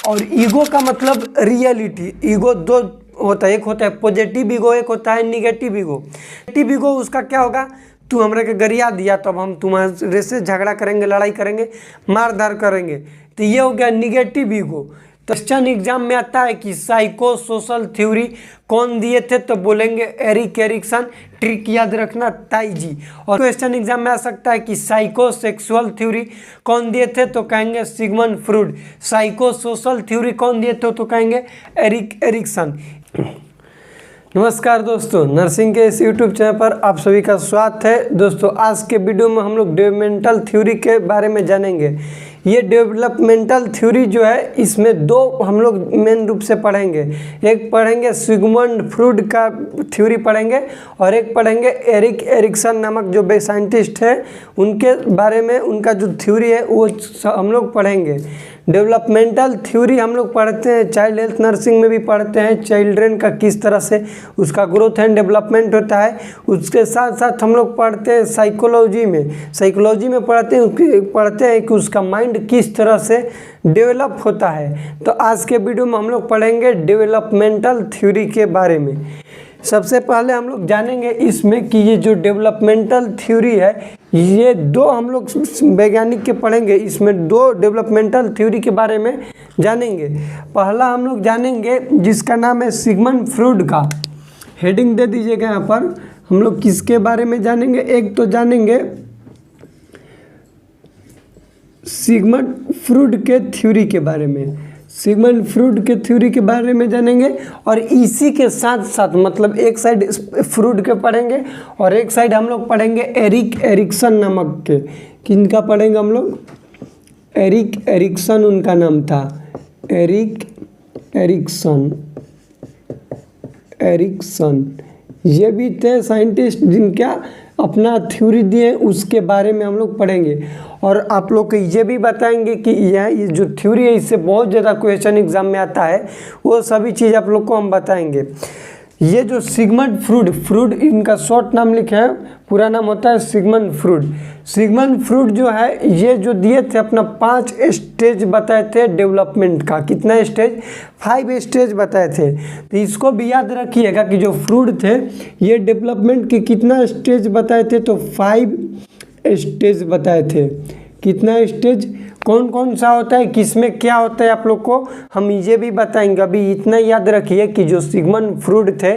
और ईगो का मतलब रियलिटी। ईगो दो होता है, एक होता है पॉजिटिव ईगो, एक होता है निगेटिव ईगो। नेगेटिव ईगो उसका क्या होगा, तू हमरा के गरिया दिया तो अब हम तुम्हारे से झगड़ा करेंगे, लड़ाई करेंगे, मार धार करेंगे, तो ये हो गया निगेटिव ईगो। तो क्वेश्चन एग्जाम में आता है कि साइको सोशल थ्योरी कौन दिए थे, तो बोलेंगे एरिक एरिक्सन। ट्रिक याद रखना ताई जी। और क्वेश्चन एग्जाम में आ सकता है कि साइको सेक्सुअल थ्योरी कौन दिए थे, तो कहेंगे Sigmund Freud. Psycho social theory कौन दिए थे, तो कहेंगे एरिक एरिक्सन। नमस्कार दोस्तों, नर्सिंग के इस यूट्यूब चैनल पर आप सभी का स्वागत है। दोस्तों आज के वीडियो में हम लोग डेवलपमेंटल थ्योरी के बारे में जानेंगे। ये डेवलपमेंटल थ्योरी जो है, इसमें दो हम लोग मेन रूप से पढ़ेंगे। एक पढ़ेंगे सिगमंड फ्रूड का थ्योरी पढ़ेंगे, और एक पढ़ेंगे एरिक एरिक्सन नामक जो साइंटिस्ट है उनके बारे में, उनका जो थ्योरी है वो हम लोग पढ़ेंगे। डेवलपमेंटल थ्योरी हम लोग पढ़ते हैं, चाइल्ड हेल्थ नर्सिंग में भी पढ़ते हैं। चिल्ड्रेन का किस तरह से उसका ग्रोथ एंड डेवलपमेंट होता है, उसके साथ साथ हम लोग पढ़ते हैं साइकोलॉजी में पढ़ते हैं कि उसका माइंड किस तरह से डेवलप होता है। तो आज के वीडियो में हम लोग पढ़ेंगे डेवलपमेंटल थ्योरी के बारे में। सबसे पहले हम लोग जानेंगे इसमें कि ये जो डेवलपमेंटल थ्योरी है, ये दो हम लोग वैज्ञानिक के पढ़ेंगे। इसमें दो डेवलपमेंटल थ्योरी के बारे में जानेंगे। पहला हम लोग जानेंगे जिसका नाम है सिगमंड फ्रूड का। हेडिंग दे दीजिएगा यहाँ पर। हम लोग किसके बारे में जानेंगे, एक तो जानेंगे सिगमंड फ्रूड के थ्योरी के बारे में। सिगमंड फ्रूड के थ्योरी के बारे में जानेंगे, और इसी के साथ साथ मतलब एक साइड फ्रूड के पढ़ेंगे और एक साइड हम लोग पढ़ेंगे एरिक एरिक्सन नामक के। किनका पढ़ेंगे हम लोग, एरिक एरिक्सन उनका नाम था, एरिक एरिक्सन। ये भी थे साइंटिस्ट जिनका अपना थ्योरी दिए, उसके बारे में हम लोग पढ़ेंगे। और आप लोग को ये भी बताएंगे कि ये जो थ्योरी है इससे बहुत ज़्यादा क्वेश्चन एग्जाम में आता है, वो सभी चीज़ आप लोग को हम बताएंगे। ये जो सिगमंड फ्रूड इनका शॉर्ट नाम लिखा है, पूरा नाम होता है सिगमंड फ्रूड। सिगमंड फ्रूड जो है, ये जो दिए थे अपना 5 स्टेज बताए थे डेवलपमेंट का। कितना स्टेज, 5 स्टेज बताए थे। तो इसको भी याद रखिएगा कि जो फ्रूड थे ये डेवलपमेंट के कितना स्टेज बताए थे, तो 5 स्टेज बताए थे। कितना स्टेज, कौन कौन सा होता है, किसमें क्या होता है, आप लोग को हम ये भी बताएंगे। अभी इतना याद रखिए कि जो सिगमंड फ्रूड थे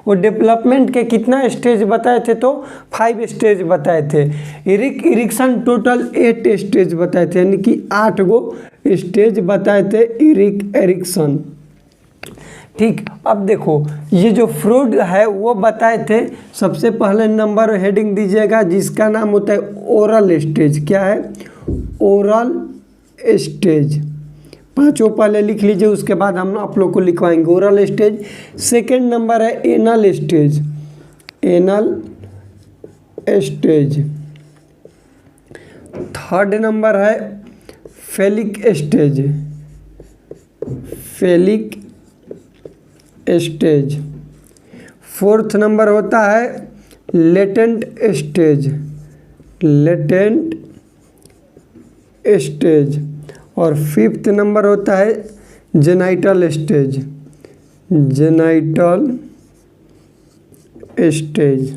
वो डेवलपमेंट के कितना स्टेज बताए थे, तो 5 स्टेज बताए थे। एरिक एरिक्सन टोटल 8 स्टेज बताए थे, यानी कि 8 गो स्टेज बताए थे एरिक एरिक्सन। ठीक, अब देखो ये जो फ्रूड है वो बताए थे। सबसे पहले नंबर हेडिंग दीजिएगा जिसका नाम होता है ओरल स्टेज। क्या है, ओरल स्टेज। 5 पहले लिख लीजिए, उसके बाद हम आप लोग को लिखवाएंगे ओरल स्टेज। सेकेंड नंबर है anal stage, anal stage. Third number है फेलिक स्टेज, फेलिक स्टेज। फोर्थ नंबर होता है लेटेंट स्टेज, लेटेंट स्टेज। और फिफ्थ नंबर होता है जेनाइटल स्टेज, जेनाइटल स्टेज।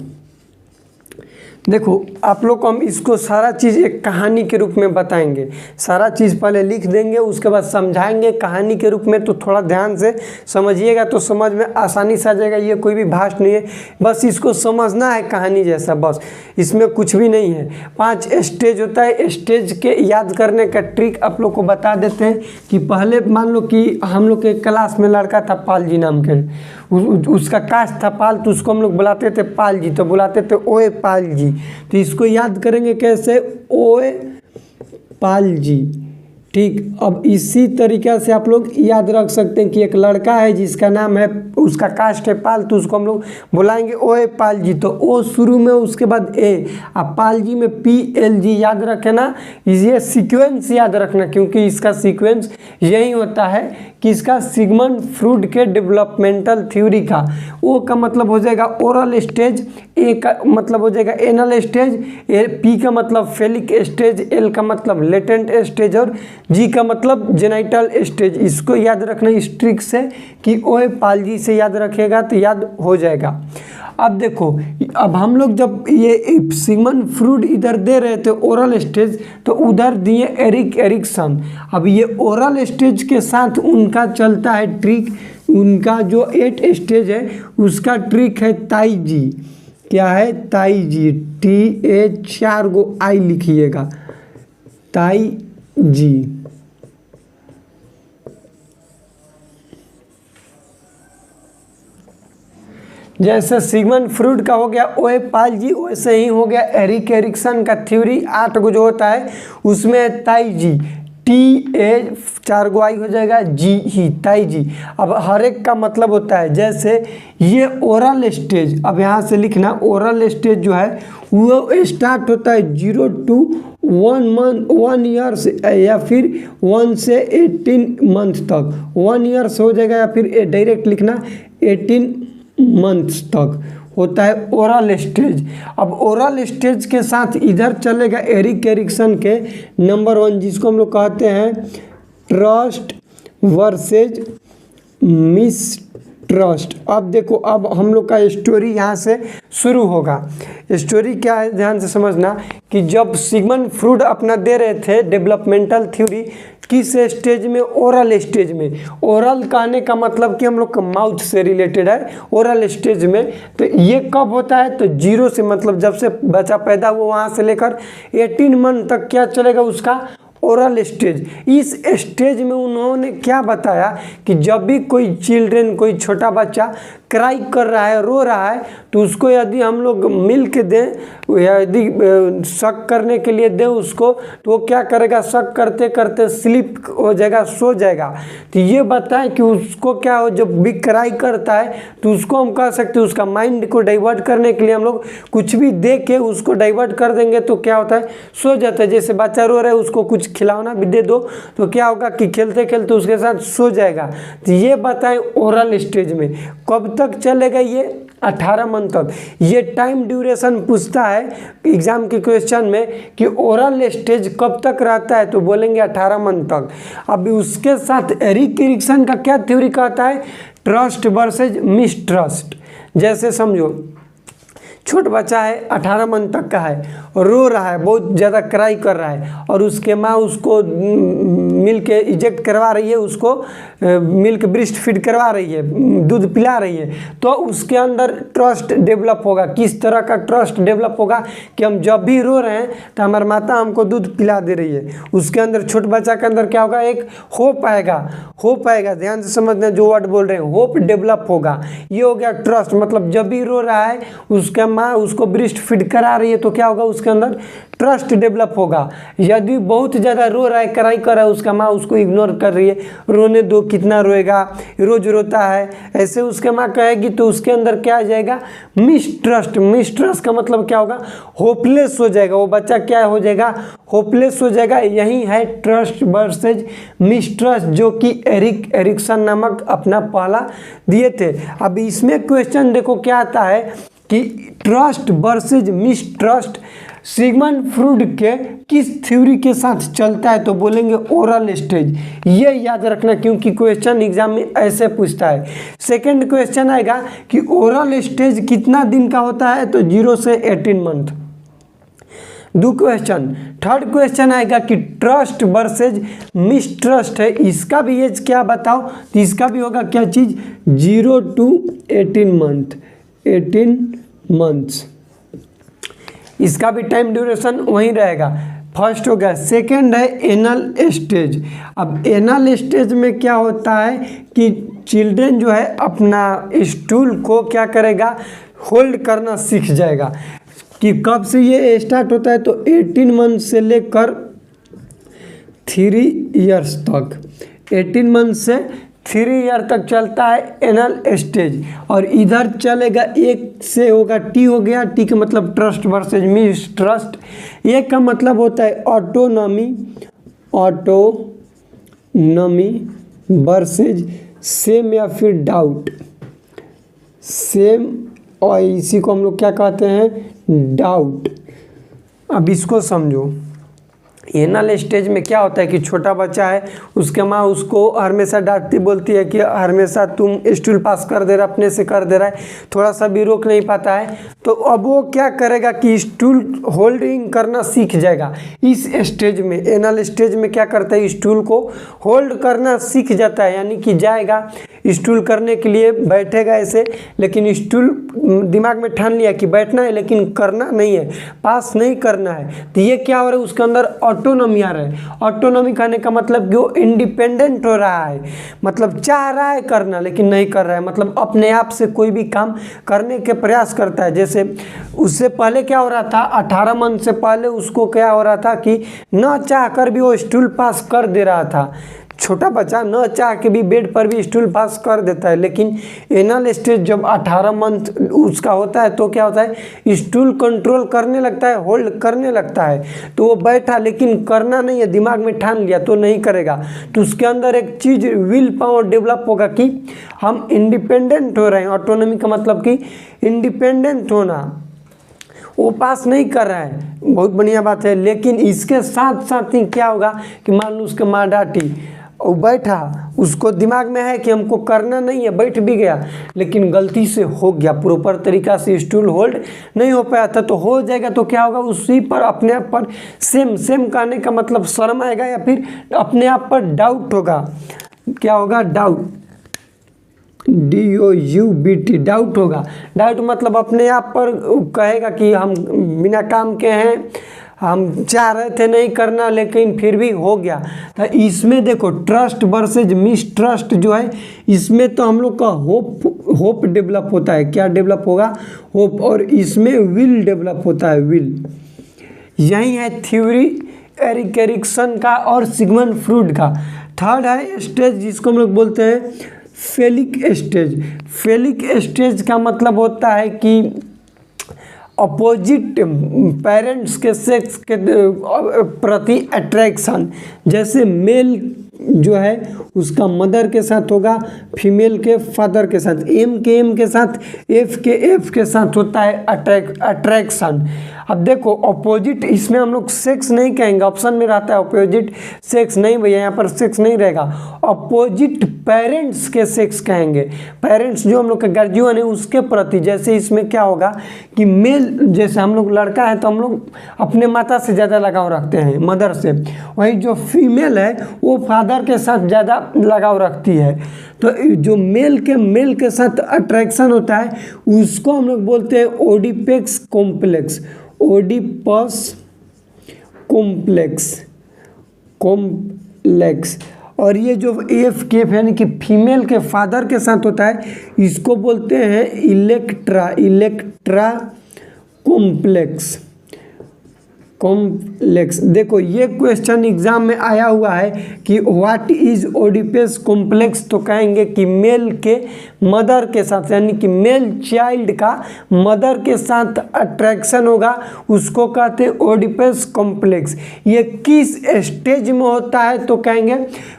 देखो आप लोग को हम इसको सारा चीज़ एक कहानी के रूप में बताएंगे। सारा चीज़ पहले लिख देंगे, उसके बाद समझाएंगे कहानी के रूप में। तो थोड़ा ध्यान से समझिएगा तो समझ में आसानी से आ जाएगा। ये कोई भी भाषा नहीं है, बस इसको समझना है कहानी जैसा, बस इसमें कुछ भी नहीं है। 5 स्टेज होता है। स्टेज के याद करने का ट्रिक आप लोग को बता देते हैं कि पहले मान लो कि हम लोग के क्लास में लड़का था पाल जी नाम के, उसका कास्ट था पाल, तो उसको हम लोग बुलाते थे पाल जी, तो बुलाते थे ओए पाल जी। तो इसको याद करेंगे कैसे, ओए पाल जी। ठीक, अब इसी तरीक़े से आप लोग याद रख सकते हैं कि एक लड़का है जिसका नाम है, उसका कास्ट है पाल, तो उसको हम लोग बुलाएंगे ओए पाल जी। तो ओ शुरू में, उसके बाद ए, अब पाल जी में PLG। याद रखना, ये सीक्वेंस याद रखना, क्योंकि इसका सीक्वेंस यही होता है कि इसका सिगमंड फ्रूड के डेवलपमेंटल थ्योरी का। ओ का मतलब हो जाएगा ओरल स्टेज, ए का मतलब हो जाएगा एनल स्टेज, P का मतलब फेलिक स्टेज, L का मतलब लेटेंट स्टेज, और जी का मतलब जेनाइटल स्टेज, इसको याद रखना इस ट्रिक से कि ओए पालजी से याद रखेगा तो याद हो जाएगा। अब देखो, अब हम लोग जब ये सिगमंड फ्रूड इधर दे रहे थे ओरल स्टेज, तो उधर दिए एरिक एरिक्सन। अब ये ओरल स्टेज के साथ उनका चलता है ट्रिक, उनका जो 8 स्टेज है उसका ट्रिक है ताईजी। क्या है? ताईजी, TH 4 गो आई लिखिएगा, ताईजी। जैसे सिगमंड फ्रूड का हो गया ओए पालजी, वैसे ही हो गया एरिक एरिक्सन का थ्योरी 8 गो जो होता है उसमें ताईजी, TH 4 गो आई हो जाएगा, जी ही, ताईजी। अब हर एक का मतलब होता है, जैसे ये ओरल स्टेज, अब यहाँ से लिखना ओरल स्टेज जो है वो स्टार्ट होता है 0 to 1 month 1 ईयर से, या फिर 1 से 18 मंथ तक, 1 ईयर से हो जाएगा, या फिर डायरेक्ट लिखना 18 मंथ्स तक होता है ओरल स्टेज। अब ओरल स्टेज के साथ इधर चलेगा एरिक एरिक्सन के नंबर 1, जिसको हम लोग कहते हैं ट्रस्ट वर्सेज मिसट्रस्ट। अब देखो, अब हम लोग का स्टोरी यहाँ से शुरू होगा। स्टोरी क्या है ध्यान से समझना, कि जब सिगमंड फ्रूड अपना दे रहे थे डेवलपमेंटल थ्योरी, किस स्टेज में? ओरल स्टेज में। ओरल कहने का मतलब कि हम लोग का माउथ से रिलेटेड है, ओरल स्टेज में। तो ये कब होता है? तो 0 से मतलब जब से बच्चा पैदा हुआ वहाँ से लेकर 18 मंथ तक क्या चलेगा उसका? Oral stage. इस स्टेज में उन्होंने क्या बताया कि जब भी कोई चिल्ड्रेन, कोई छोटा बच्चा क्राई कर रहा है, रो रहा है, तो उसको यदि हम लोग मिल्क दें, यदि शक करने के लिए दें उसको, तो वो क्या करेगा? शक करते करते स्लिप हो जाएगा, सो जाएगा। तो ये बताएं कि उसको क्या हो, जब भी क्राई करता है तो उसको हम कह सकते हैं उसका माइंड को डाइवर्ट करने के लिए हम लोग कुछ भी दे के उसको डाइवर्ट कर देंगे तो क्या होता है? सो जाता है। जैसे बच्चा रो रहा है, उसको कुछ खिलौना भी दे दो तो क्या होगा कि खेलते खेलते उसके साथ सो जाएगा। तो ये बताएं ओरल स्टेज में कब तक चलेगा? ये 18 मंथ तक। ये टाइम ड्यूरेशन पूछता है एग्जाम के क्वेश्चन में कि ओरल स्टेज कब तक रहता है, तो बोलेंगे 18 मंथ तक। अब उसके साथ एरिक एरिक्सन का क्या थ्योरी कहता है? Trust versus mistrust. जैसे समझो, छोटा बच्चा है, 18 मंथ तक का है, रो रहा है, बहुत ज़्यादा क्राई कर रहा है, और उसके माँ उसको मिल्क इजेक्ट करवा रही है, उसको मिल्क ब्रेस्ट फीड करवा रही है, दूध पिला रही है, तो उसके अंदर ट्रस्ट डेवलप होगा। किस तरह का ट्रस्ट डेवलप होगा? कि हम जब भी रो रहे हैं तो हमारी माता हमको दूध पिला दे रही है। उसके अंदर, छोटे बच्चा के अंदर क्या होगा? एक होप आएगा, होप आएगा। ध्यान से समझना जो वर्ड बोल रहे हैं, होप डेवलप होगा। ये हो गया ट्रस्ट। मतलब जब भी रो रहा है, उसका माँ उसको ब्रेस्ट फीड करा रही है, तो क्या होगा? उसके अंदर ट्रस्ट डेवलप होगा। यदि बहुत ज़्यादा रो रहा है, क्राई कर रहा है, उसका माँ उसको इग्नोर कर रही है, रोने दो, कितना रोएगा, रोज रोता है, ऐसे उसके माँ कहेगी, तो उसके अंदर क्या आ जाएगा? मिसट्रस्ट। मिसट्रस्ट का मतलब क्या होगा? होपलेस हो जाएगा। वो बच्चा क्या हो जाएगा? होपलेस हो जाएगा। यही है ट्रस्ट वर्सेज मिसट्रस्ट, जो कि एरिक एरिक्सन नामक अपना पहला दिए थे। अब इसमें क्वेश्चन देखो क्या आता है कि trust versus mistrust Sigmund Freud के किस थ्योरी के साथ चलता है, तो बोलेंगे ओरल स्टेज। ये याद रखना, क्योंकि क्वेश्चन एग्जाम में ऐसे पूछता है। सेकंड क्वेश्चन आएगा कि ओरल स्टेज कितना दिन का होता है, तो 0 से 18 मंथ। 2 क्वेश्चन। थर्ड क्वेश्चन आएगा कि ट्रस्ट वर्सेज मिसट्रस्ट है, इसका भी एज क्या बताओ? तो इसका भी होगा क्या चीज़? 0 to 18 मंथ, 18 मंथ्स। इसका भी टाइम ड्यूरेशन वहीं रहेगा। फर्स्ट हो गया। सेकेंड है एनल स्टेज। अब एनल स्टेज में क्या होता है कि चिल्ड्रन जो है अपना स्टूल को क्या करेगा? होल्ड करना सीख जाएगा। कि कब से ये स्टार्ट होता है? तो 18 मंथ से लेकर 3 इयर्स तक, 18 मंथ से 3 ईयर तक चलता है एनल स्टेज। और इधर चलेगा, एक से होगा टी हो गया, टी का मतलब ट्रस्ट वर्सेज मिसट्रस्ट। एक का मतलब होता है ऑटोनॉमी, ऑटोनॉमी वर्सेज सेम या फिर डाउट, सेम, और इसी को हम लोग क्या कहते हैं? डाउट। अब इसको समझो, एनल स्टेज में क्या होता है कि छोटा बच्चा है, उसके माँ उसको हमेशा डांटती बोलती है कि हमेशा तुम स्टूल पास कर दे रहा, अपने से कर दे रहा है, थोड़ा सा भी रोक नहीं पाता है। तो अब वो क्या करेगा कि स्टूल होल्डिंग करना सीख जाएगा। इस स्टेज में, एनल स्टेज में क्या करता है, स्टूल को होल्ड करना सीख जाता है, यानी कि जाएगा स्टूल करने के लिए, बैठेगा ऐसे, लेकिन स्टूल दिमाग में ठान लिया कि बैठना है लेकिन करना नहीं है, पास नहीं करना है। तो ये क्या हो रहा है, उसके अंदर ऑटोनॉमी आ रहा है। ऑटोनॉमी कहने का मतलब कि वो इंडिपेंडेंट हो रहा है, मतलब चाह रहा है करना लेकिन नहीं कर रहा है, मतलब अपने आप से कोई भी काम करने के प्रयास करता है। जैसे उससे पहले क्या हो रहा था, 18 मंथ से पहले उसको क्या हो रहा था कि न चाह कर भी वो स्टूल पास कर दे रहा था। छोटा बच्चा न चाह के भी बेड पर भी स्टूल पास कर देता है, लेकिन एनल स्टेज जब 18 मंथ उसका होता है तो क्या होता है, स्टूल कंट्रोल करने लगता है, होल्ड करने लगता है। तो वो बैठा लेकिन करना नहीं है, दिमाग में ठान लिया तो नहीं करेगा। तो उसके अंदर एक चीज़ विल पावर डेवलप होगा कि हम इंडिपेंडेंट हो रहे हैं। ऑटोनॉमी का मतलब कि इंडिपेंडेंट होना, वो पास नहीं कर रहा है, बहुत बढ़िया बात है। लेकिन इसके साथ साथ ही क्या होगा कि मान लो उसके माँ डांटी, वो बैठा, उसको दिमाग में है कि हमको करना नहीं है, बैठ भी गया लेकिन गलती से हो गया, प्रॉपर तरीका से स्टूल होल्ड नहीं हो पाया था, तो हो जाएगा तो क्या होगा, उसी पर अपने आप पर सेम कहने का मतलब शर्म आएगा या फिर अपने आप पर डाउट होगा। क्या होगा, डाउट, DOUBT, डाउट होगा। डाउट मतलब अपने आप पर कहेगा कि हम बिना काम के हैं, हम चाह रहे थे नहीं करना लेकिन फिर भी हो गया। तो इसमें देखो ट्रस्ट वर्सेज मिसट्रस्ट जो है, इसमें तो हम लोग का होप डेवलप होता है। क्या डेवलप होगा, होप। और इसमें विल डेवलप होता है, विल। यही है थ्योरी एरिक एरिक्सन का और सिगमंड फ्रूड का। थर्ड है स्टेज जिसको हम लोग बोलते हैं फेलिक स्टेज। फेलिक स्टेज का मतलब होता है कि अपोजिट पेरेंट्स के सेक्स के प्रति अट्रैक्शन। जैसे मेल जो है उसका मदर के साथ होगा, फीमेल के फादर के साथ, एम के साथ, एफ के साथ होता है अट्रैक्शन। अब देखो अपोजिट, इसमें हम लोग सेक्स नहीं कहेंगे, ऑप्शन में रहता है अपोजिट सेक्स, नहीं भैया यहाँ पर सेक्स नहीं रहेगा, अपोजिट पेरेंट्स के सेक्स कहेंगे। पेरेंट्स जो हम लोग के गार्जियन है उसके प्रति। जैसे इसमें क्या होगा कि मेल, जैसे हम लोग लड़का है तो हम लोग अपने माता से ज़्यादा लगाव रखते हैं, मदर से। वही जो फीमेल है वो फादर के साथ ज़्यादा लगाव रखती है। तो जो मेल के साथ अट्रैक्शन होता है उसको हम लोग बोलते हैं ओडिपेक्स कॉम्प्लेक्स, ओडिपस कॉम्प्लेक्स। और ये जो एफ यानी कि फीमेल के फादर के साथ होता है इसको बोलते हैं इलेक्ट्रा कॉम्प्लेक्स। देखो ये क्वेश्चन एग्जाम में आया हुआ है कि व्हाट इज ओडिपस कॉम्प्लेक्स, तो कहेंगे कि मेल के मदर के साथ, यानी कि मेल चाइल्ड का मदर के साथ अट्रैक्शन होगा, उसको कहते हैं ओडिपस कॉम्प्लेक्स। ये किस स्टेज में होता है, तो कहेंगे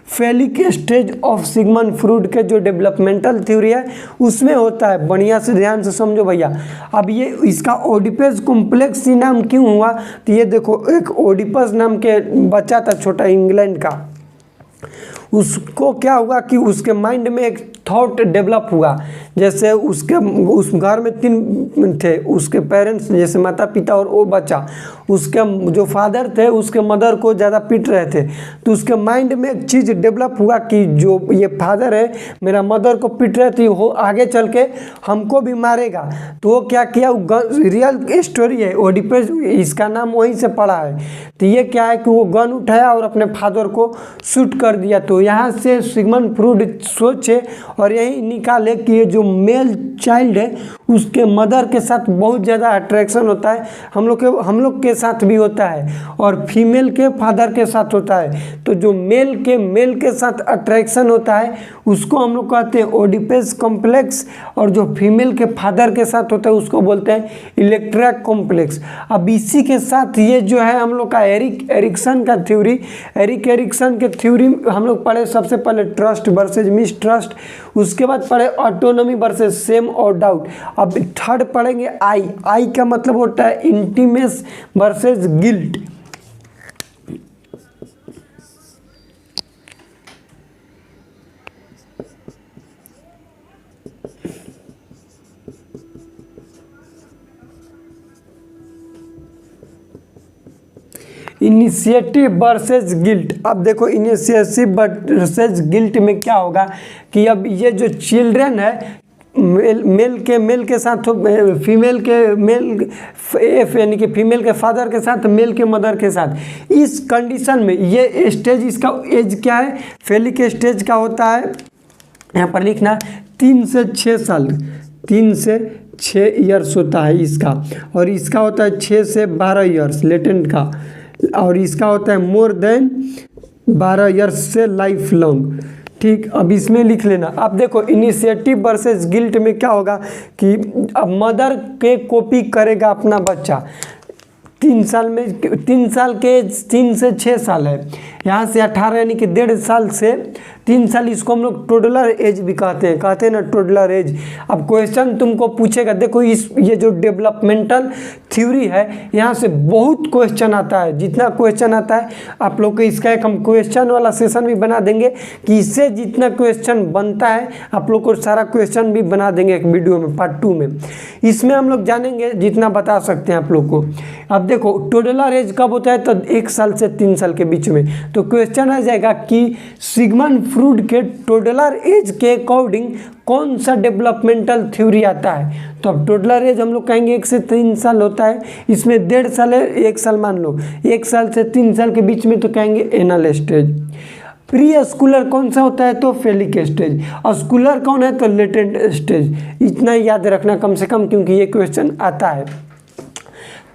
फेलिक स्टेज ऑफ सिगमंड फ्रूड के जो डेवलपमेंटल थ्योरी है उसमें होता है। बढ़िया से ध्यान से समझो भैया। अब ये इसका ओडिपस कॉम्प्लेक्स ही नाम क्यों हुआ, तो ये देखो एक ओडिपस नाम के बच्चा था छोटा इंग्लैंड का, उसको क्या हुआ कि उसके माइंड में एक थॉट डेवलप हुआ। जैसे उस घर में 3 थे उसके पेरेंट्स, जैसे माता पिता और वो बच्चा। उसके जो फादर थे उसके मदर को ज़्यादा पीट रहे थे, तो उसके माइंड में एक चीज़ डेवलप हुआ कि जो ये फादर है मेरा मदर को पीट रहे थे, वो आगे चल के हमको भी मारेगा। तो वो क्या किया, रियल स्टोरी है, ओडिपस इसका नाम वहीं से पड़ा है। तो ये क्या है कि वो गन उठाया और अपने फादर को शूट कर दिया। तो यहाँ से सिगमंड फ्रूड सोचे और यही निकाले कि ये जो मेल चाइल्ड है उसके मदर के साथ बहुत ज़्यादा अट्रैक्शन होता है, हम लोग के साथ भी होता है, और फीमेल के फादर के साथ होता है। तो जो मेल के साथ अट्रैक्शन होता है उसको हम लोग कहते हैं ओडिपस कॉम्प्लेक्स, और जो फीमेल के फादर के साथ होता है उसको बोलते हैं इलेक्ट्रा कॉम्प्लेक्स। अब इसी के साथ ये जो है हम लोग का एरिक एरिक्सन का थ्योरी, एरिक एरिक्सन के थ्योरी हम लोग पढ़े सबसे पहले ट्रस्ट वर्सेज मिसट्रस्ट, उसके बाद पढ़े ऑटोनॉमी वर्सेज सेम और डाउट। अब थर्ड पढ़ेंगे आई का मतलब होता है intimacy versus guilt. Initiative versus guilt. अब देखो इनिशिएटिव वर्सेस गिल्ट में क्या होगा कि अब ये जो चिल्ड्रन है मेल के साथ फीमेल के मेल एफ यानी कि फीमेल के फादर के साथ मेल के मदर के साथ, इस कंडीशन में ये स्टेज, इसका एज क्या है, फेलिक स्टेज का होता है, यहाँ पर लिखना 3 से 6 साल, 3 से 6 ईयर्स होता है इसका, और इसका होता है 6 से 12 ईयर्स लेटेंट का, और इसका होता है मोर देन 12 ईयर्स से लाइफ लॉन्ग। ठीक, अब इसमें लिख लेना। अब देखो इनिशिएटिव वर्सेस गिल्ट में क्या होगा कि अब मदर के कॉपी करेगा अपना बच्चा 3 साल में, 3 साल के 3 से 6 साल है, यहाँ से 18 यानी कि 1.5 साल से 3 साल, इसको हम लोग टोडलर एज भी कहते हैं ना, टोडलर एज। अब क्वेश्चन तुमको पूछेगा, देखो ये जो डेवलपमेंटल थ्योरी है यहाँ से बहुत क्वेश्चन आता है, जितना क्वेश्चन आता है आप लोग को इसका एक हम क्वेश्चन वाला सेशन भी बना देंगे कि इससे जितना क्वेश्चन बनता है आप लोग को सारा क्वेश्चन भी बना देंगे एक वीडियो में, पार्ट 2 में। इसमें हम लोग जानेंगे जितना बता सकते हैं आप लोग को। अब देखो टोडलर एज कब होता है, तो 1 साल से 3 साल के बीच में। तो क्वेश्चन आ जाएगा कि सिगमंड फ्रूड के टोडलर एज के अकॉर्डिंग कौन सा डेवलपमेंटल थ्योरी आता है। तो अब टोडलर एज हम लोग कहेंगे 1 से 3 साल होता है, इसमें 1.5 साल है, 1 साल मान लो, 1 साल से 3 साल के बीच में तो कहेंगे एनल स्टेज। प्री स्कूलर कौन सा होता है, तो फेलिक स्टेज। स्कूलर कौन है, तो लेटेंट स्टेज। इतना याद रखना कम से कम, क्योंकि ये क्वेश्चन आता है।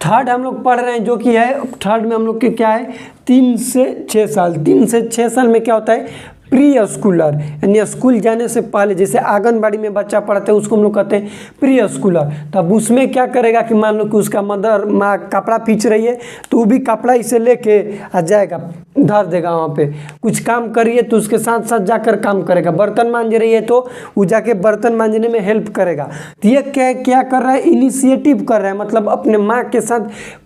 थर्ड हम लोग पढ़ रहे हैं जो कि है, थर्ड में हम लोग के क्या है, 3 से 6 साल। 3 से 6 साल में क्या होता है, प्री स्कूलर, यानी स्कूल जाने से पहले, जैसे आंगनबाड़ी में बच्चा पढ़ते हैं उसको हम लोग कहते हैं प्री स्कूलर। तब उसमें क्या करेगा कि मान लो कि उसका मदर माँ कपड़ा पीच रही है तो वो भी कपड़ा इसे लेके आ जाएगा, धर देगा वहाँ पे। कुछ काम करिए तो उसके साथ साथ जाकर काम करेगा, बर्तन मांज रही है तो वो जाके बर्तन मांजने में हेल्प करेगा। तो ये क्या कर रहा है, इनिशिएटिव कर रहा है, मतलब अपने माँ के साथ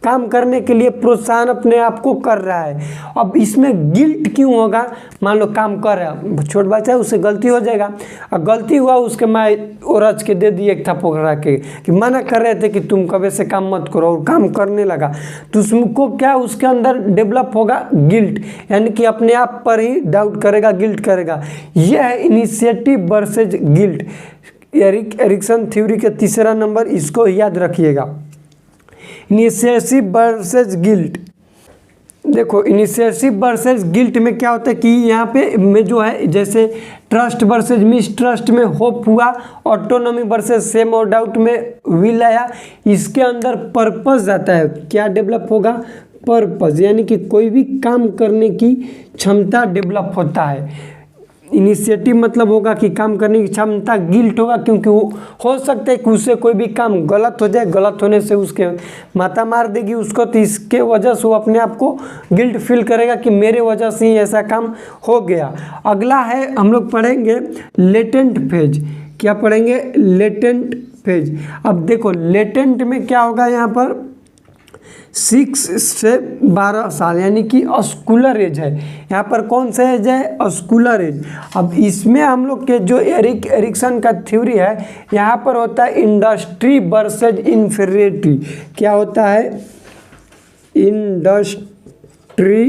काम करने के लिए प्रोत्साहन अपने आप को कर रहा है। अब इसमें गिल्ट क्यों होगा, मान लो काम कर रहा है, छोट बच्चा है, उससे गलती हो जाएगा, और गलती हुआ उसके माँ ओरज के दे दी एक थप्पड़ के, कि मना कर रहे थे कि तुम कभी से काम मत करो, और काम करने लगा, तो उसको क्या उसके अंदर डेवलप होगा गिल्ट, यानी कि अपने आप पर ही डाउट करेगा, गिल्ट करेगा। यह है initiative versus guilt, Ericsson theory के 3रा नंबर, इसको याद रखिएगा, इनिशिएटिव वर्सेज गिल्ट। देखो इनिशिएटिव वर्सेस गिल्ट में क्या होता है कि यहाँ पे में जो है, जैसे ट्रस्ट वर्सेस मिसट्रस्ट में होप हुआ, ऑटोनॉमी वर्सेस सेम और डाउट में विल आया। इसके अंदर पर्पस आता है, क्या डेवलप होगा, पर्पस, यानी कि कोई भी काम करने की क्षमता डेवलप होता है। इनिशिएटिव मतलब होगा कि काम करने की क्षमता, गिल्ट होगा क्योंकि वो हो सकता है कि उससे कोई भी काम गलत हो जाए, गलत होने से उसके माता मार देगी उसको, तो इसके वजह से वो अपने आप को गिल्ट फील करेगा कि मेरे वजह से ही ऐसा काम हो गया। अगला है हम लोग पढ़ेंगे लेटेंट फेज। क्या पढ़ेंगे, लेटेंट फेज। अब देखो लेटेंट में क्या होगा, यहाँ पर 6 से 12 साल, यानी कि स्कूलर एज है। यहाँ पर कौन सा एज है, स्कूलर एज। अब इसमें हम लोग के जो एरिक्सन का थ्योरी है, यहाँ पर होता है इंडस्ट्री वर्सेज इन्फीरियरिटी। क्या होता है, इंडस्ट्री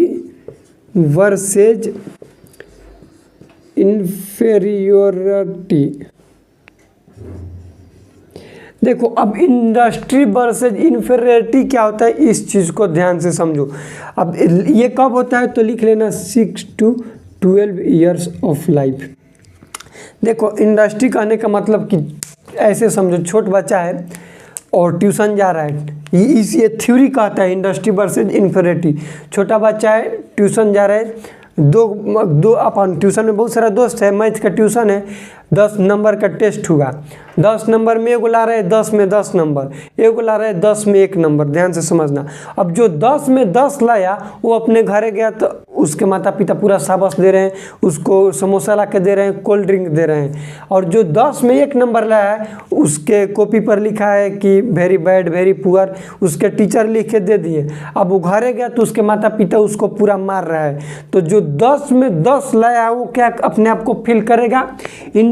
वर्सेज इन्फीरियरिटी। देखो अब इंडस्ट्री वर्सेज इन्फीरियरिटी क्या होता है, इस चीज़ को ध्यान से समझो। अब ये कब होता है, तो लिख लेना 6 to 12 ईयर्स ऑफ लाइफ। देखो इंडस्ट्री कहने का मतलब कि ऐसे समझो, छोट बच्चा है और ट्यूशन जा रहा है, ये थ्योरी कहता है इंडस्ट्री वर्सेज इन्फीरियरिटी। छोटा बच्चा है, ट्यूशन जा रहा है, दो अपन ट्यूशन में बहुत सारा दोस्त है, मैथ का ट्यूशन है, 10 नंबर का टेस्ट हुआ, 10 नंबर में एगो ला रहे हैं 10 में 10 नंबर, एगो ला रहे हैं 10 में 1 नंबर। ध्यान से समझना। अब जो 10 में 10 लाया वो अपने घरे गया तो उसके माता पिता पूरा शाबाश दे रहे हैं, उसको समोसा ला के दे रहे हैं, कोल्ड ड्रिंक दे रहे हैं। और जो 10 में 1 नंबर लाया है उसके कॉपी पर लिखा है कि वेरी बैड, वेरी पुअर, उसके टीचर लिख के दे दिए। अब वो घरे गया तो उसके माता पिता उसको पूरा मार रहा है। तो जो 10 में 10 लाया वो क्या अपने आप को फील करेगा,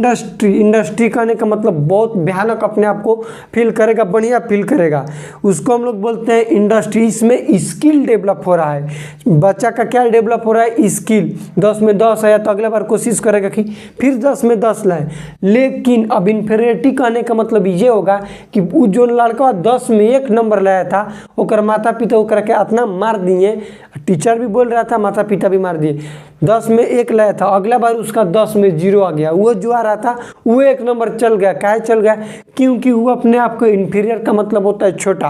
इंडस्ट्री कहने का मतलब बहुत भयानक अपने आप को फील करेगा, बढ़िया फील करेगा, उसको हम लोग बोलते हैं इंडस्ट्री। इसमें स्किल डेवलप हो रहा है, बच्चा का क्या डेवलप हो रहा है, स्किल। 10 में 10 आया तो अगले बार कोशिश करेगा कि फिर 10 में 10 लाए। लेकिन अब इन्फीरियरिटी कहने का मतलब ये होगा कि वो जो लड़का 10 में 1 नंबर लाया था, ओकर माता पिता ओकरा के इतना मार दिए, टीचर भी बोल रहा था, माता पिता भी मार दिए। 10 में 1 लाया था, अगला बार उसका 10 में 0 आ गया, वो जो आ रहा था वो 1 नंबर चल गया। काहे चल गया? क्योंकि वो अपने आप को इन्फीरियर का मतलब होता है छोटा,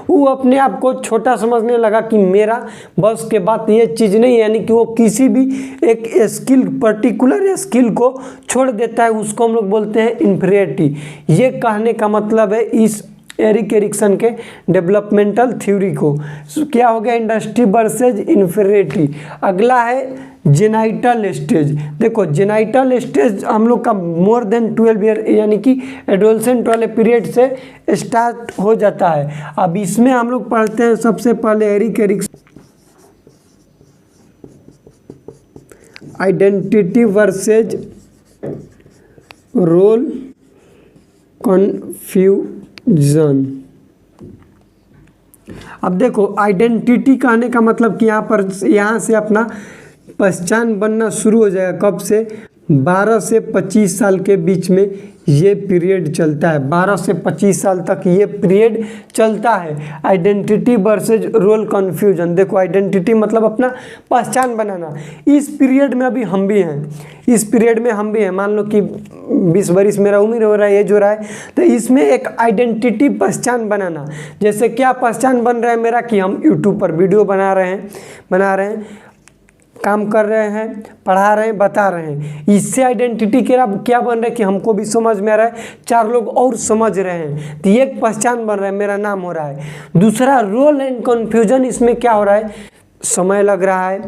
वो अपने आप को छोटा समझने लगा कि मेरा बस के बात ये चीज़ नहीं है, यानी कि वो किसी भी एक स्किल, पर्टिकुलर स्किल को छोड़ देता है, उसको हम लोग बोलते हैं इन्फीरियरिटी। ये कहने का मतलब है इस एरिक एरिक्सन के डेवलपमेंटल थ्योरी को। क्या हो गया? Industry versus inferiority. अगला है जेनाइटल स्टेज। देखो जेनाइटल स्टेज हम लोग का मोर देन 12 ईयर यानी कि एडोलसेंट वाले पीरियड से स्टार्ट हो जाता है। अब इसमें हम लोग पढ़ते हैं सबसे पहले Erik Erikson identity versus role confusion. अब देखो आइडेंटिटी कहने का मतलब कि यहाँ से अपना पहचान बनना शुरू हो जाएगा। कब से? 12 से 25 साल के बीच में ये पीरियड चलता है। 12 से 25 साल तक ये पीरियड चलता है। Identity versus role confusion. देखो आइडेंटिटी मतलब अपना पहचान बनाना। इस पीरियड में अभी हम भी हैं, इस पीरियड में हम भी हैं। मान लो कि 20 बरिस मेरा उम्र हो रहा है, एज हो रहा है, तो इसमें एक आइडेंटिटी पहचान बनाना। जैसे क्या पहचान बन रहा है मेरा कि हम यूट्यूब पर वीडियो बना रहे हैं, काम कर रहे हैं, पढ़ा रहे हैं, बता रहे हैं। इससे आइडेंटिटी क्या बन रहा है कि हमको भी समझ में आ रहा है, 4 लोग और समझ रहे हैं, तो ये एक पहचान बन रहा है, मेरा नाम हो रहा है। दूसरा रोल एंड कन्फ्यूजन। इसमें क्या हो रहा है? समय लग रहा है,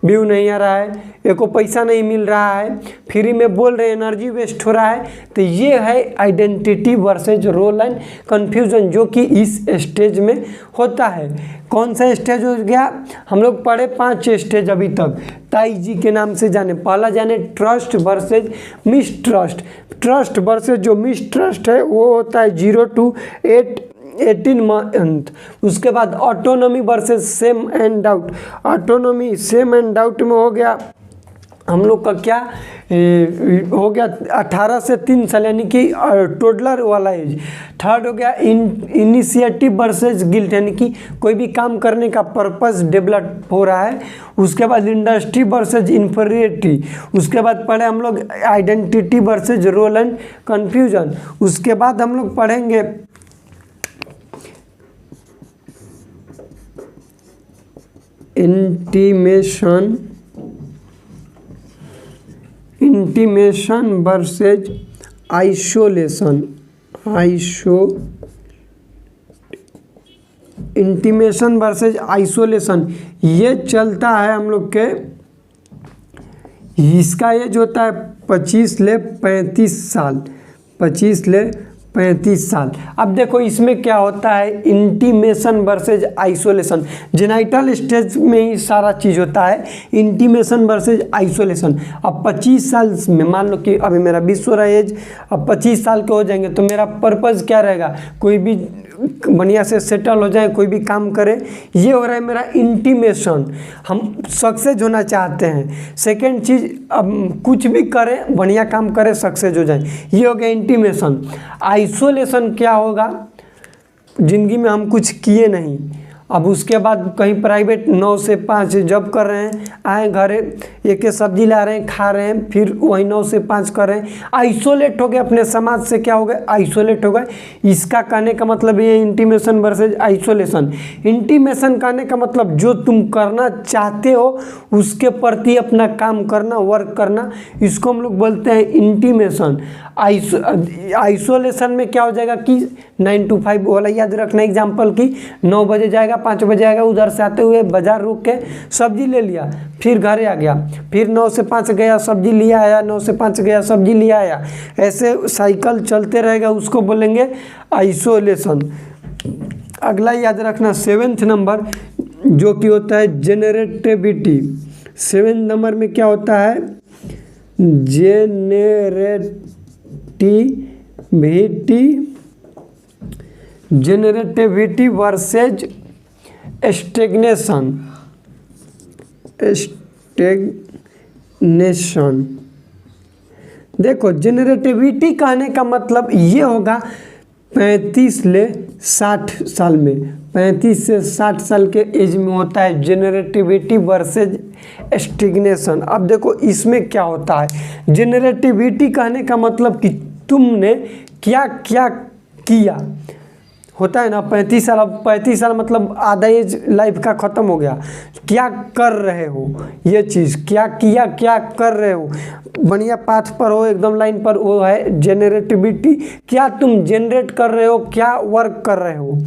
व्यू नहीं आ रहा है, एको पैसा नहीं मिल रहा है, फ्री में बोल रहे हैं, एनर्जी वेस्ट हो रहा है। तो ये है identity versus role and confusion, जो कि इस स्टेज में होता है। कौन सा स्टेज हो गया? हम लोग पढ़े 5 स्टेज अभी तक, ताई जी के नाम से जाने। पहला जाने trust versus mistrust. Trust versus जो मिसट्रस्ट है वो होता है 0 to 18 मंथ। उसके बाद autonomy versus same and doubt. Autonomy same and doubt में हो गया हम लोग का क्या हो गया 18 से 3 साल, यानी कि टोडलर वाला एज। थर्ड हो गया इनिशिएटिव वर्सेज गिल्ट, यानी कि कोई भी काम करने का पर्पस डेवलप हो रहा है। उसके बाद इंडस्ट्री वर्सेज इन्फीरियरिटी। उसके बाद पढ़े हम लोग identity versus role and confusion. उसके बाद हम लोग पढ़ेंगे intimation versus isolation. Intimation versus isolation ये चलता है हम लोग के, इसका एज होता है 25 से 35 साल। 25 से 35 साल। अब देखो इसमें क्या होता है, intimation versus isolation. Genital stage में ही सारा चीज़ होता है, इंटीमेशन वर्सेज आइसोलेशन। अब 25 साल में मान लो कि अभी मेरा 20 हो रहा है एज, अब 25 साल के हो जाएंगे तो मेरा पर्पज़ क्या रहेगा? कोई भी बढ़िया से सेटल हो जाए, कोई भी काम करे। ये हो रहा है मेरा इंटीमेशन, हम सक्सेस होना चाहते हैं। सेकेंड चीज़, अब कुछ भी करें, बढ़िया काम करें, सक्सेस हो जाए, ये हो गया इंटीमेशन। आइसोलेशन क्या होगा? जिंदगी में हम कुछ किए नहीं, अब उसके बाद कहीं प्राइवेट 9 से 5 जॉब कर रहे हैं, आए घरे एक सब्जी ला रहे हैं, खा रहे हैं, फिर वही 9 से 5 कर रहे हैं। आइसोलेट हो गए अपने समाज से, क्या हो गए? आइसोलेट हो गए। इसका कहने का मतलब ये इंटीमेशन वर्सेज आइसोलेशन। इंटीमेशन कहने का मतलब जो तुम करना चाहते हो उसके प्रति अपना काम करना, वर्क करना, इसको हम लोग बोलते हैं इंटीमेशन। आइसोलेशन में क्या हो जाएगा कि 9 to 5 वाला याद रखना। एग्जाम्पल की 9 बजे जाएगा, 5 बजे आएगा, उधर से आते हुए बाजार रुक के सब्जी ले लिया, फिर घरे आ गया, फिर 9 से 5 गया सब्जी लिया आया, 9 से 5 गया सब्जी लिया आया, ऐसे साइकिल चलते रहेगा, उसको बोलेंगे आइसोलेशन। अगला याद रखना 7th नंबर जो कि होता है जेनरेटिविटी। 7th नंबर में क्या होता है? जेनरेटिविटी। जेनरेटिविटी वर्सेज स्टेग्नेशन। देखो जेनरेटिविटी कहने का मतलब ये होगा 35 से 60 साल में, 35 से 60 साल के एज में होता है जेनरेटिविटी वर्सेज स्टेग्नेशन। अब देखो इसमें क्या होता है, जेनरेटिविटी कहने का मतलब कि तुमने क्या क्या किया होता है ना। 35 साल, अब 35 साल मतलब आधा एज लाइफ का ख़त्म हो गया। क्या कर रहे हो, ये चीज़ क्या किया, क्या कर रहे हो, बढ़िया पाथ पर हो, एकदम लाइन पर, वो है जेनरेटिविटी। क्या तुम जनरेट कर रहे हो, क्या वर्क कर रहे हो,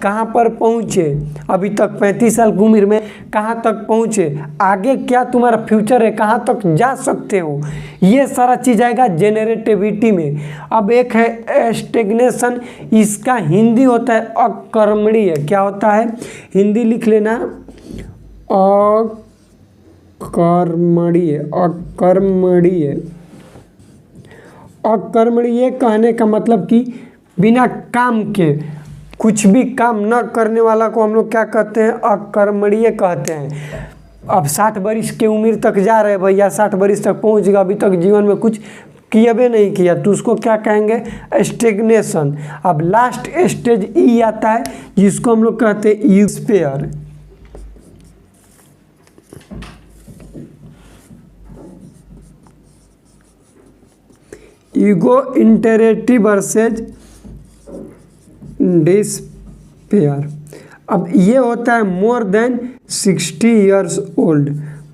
कहाँ पर पहुँचे अभी तक 35 साल की उम्र में, कहाँ तक पहुँचे, आगे क्या तुम्हारा फ्यूचर है, कहाँ तक जा सकते हो, ये सारा चीज़ आएगा जेनरेटिविटी में। अब एक है स्टेग्नेशन, इसका हिंदी होता है अकर्मणीय। क्या होता है, हिंदी लिख लेना, अकर्मणीय। अकर्मणीय, अकर्मणीय कहने का मतलब कि बिना काम के, कुछ भी काम न करने वाला को हम लोग क्या कहते हैं, अकर्मणीय कहते हैं। अब 60 वर्ष की उम्र तक जा रहे भैया, 60 वर्ष तक पहुंच गया, अभी तक जीवन में कुछ किया भी नहीं किया, तो उसको क्या कहेंगे, स्टेग्नेशन। अब लास्ट स्टेज ई आता है, जिसको हम लोग कहते हैं ईगोस्फेयर। Ego integrity versus despair. अब ये होता है more than 60 years old.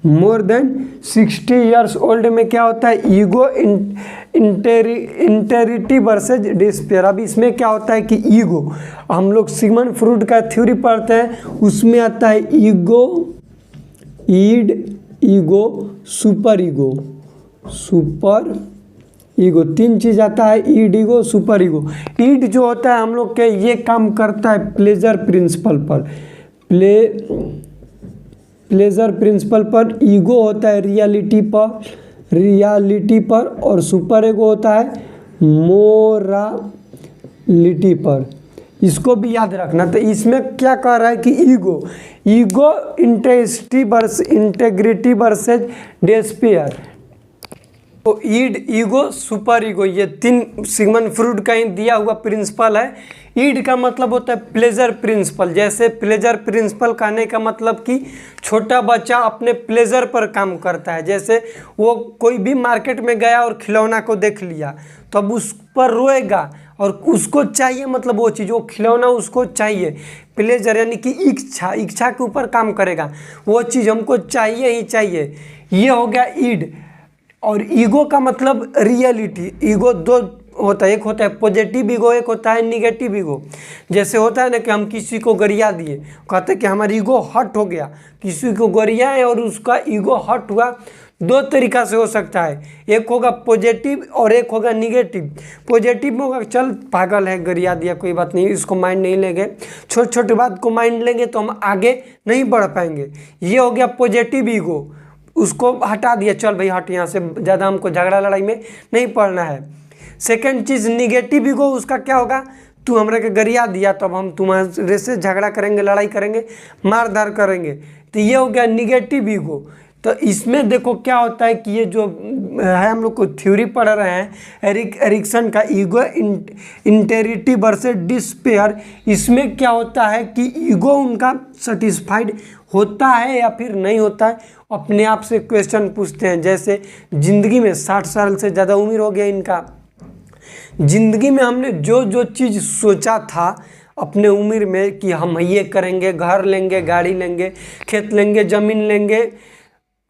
More than 60 years old में क्या होता है, ईगो इंटेरिटी वर्सेज डिस्पेयर। अब इसमें क्या होता है कि ईगो, हम लोग सिगमंड फ्रॉइड का थ्योरी पढ़ते हैं, उसमें आता है ego, id, ego, super ego. Super ego, 3 चीज़ आता है, id, ego, super ego. Id जो होता है हम लोग के, ये काम करता है प्लेजर प्रिंसिपल पर, प्लेजर प्रिंसिपल पर। ईगो होता है रियलिटी पर, रियलिटी पर, और सुपर ईगो होता है मोरालिटी पर। इसको भी याद रखना। तो इसमें क्या कह रहा है कि ego, ego integrity versus despair. तो ईड, ईगो, सुपर ईगो, ये 3 सिगमंड फ्रॉइड का ही दिया हुआ प्रिंसिपल है। ईड का मतलब होता है प्लेजर प्रिंसिपल। जैसे प्लेजर प्रिंसिपल कहने का मतलब कि छोटा बच्चा अपने प्लेजर पर काम करता है। जैसे वो कोई भी मार्केट में गया और खिलौना को देख लिया, तो अब उस पर रोएगा और उसको चाहिए, मतलब वो चीज़, वो खिलौना उसको चाहिए। प्लेजर यानी कि इच्छा, इच्छा के ऊपर काम करेगा, वो चीज़ हमको चाहिए ही चाहिए। ये हो गया ईड। और ईगो का मतलब रियलिटी। ईगो 2 होता है, एक होता है पॉजिटिव ईगो, एक होता है निगेटिव ईगो। जैसे होता है ना कि हम किसी को गरिया दिए, कहते हैं कि हमारा ईगो हर्ट हो गया, किसी को गरियाए और उसका ईगो हर्ट हुआ। 2 तरीका से हो सकता है, एक होगा पॉजिटिव और एक होगा निगेटिव। पॉजिटिव में होगा चल पागल है, गरिया दिया, कोई बात नहीं, इसको माइंड नहीं लेंगे, छोटी छोटी बात को माइंड लेंगे तो हम आगे नहीं बढ़ पाएंगे। ये हो गया पॉजिटिव ईगो, उसको हटा दिया, चल भाई हट, यहाँ से ज़्यादा हमको झगड़ा लड़ाई में नहीं पड़ना है। सेकंड चीज़ निगेटिव ईगो, उसका क्या होगा, तू हमारे के गरिया दिया तो अब हम तुम्हारे से झगड़ा करेंगे, लड़ाई करेंगे, मार धार करेंगे। तो ये हो गया निगेटिव ईगो। तो इसमें देखो क्या होता है कि ये जो है हम लोग को थ्योरी पढ़ रहे हैं एरिक्सन का, ईगो इंटेरिटी वर्सेस डिस्पेयर। इसमें क्या होता है कि ईगो उनका सेटिस्फाइड होता है या फिर नहीं होता है, अपने आप से क्वेश्चन पूछते हैं। जैसे ज़िंदगी में 60 साल से ज़्यादा उम्र हो गया इनका, ज़िंदगी में हमने जो जो चीज़ सोचा था अपने उम्र में कि हम ये करेंगे, घर लेंगे, गाड़ी लेंगे, खेत लेंगे, ज़मीन लेंगे,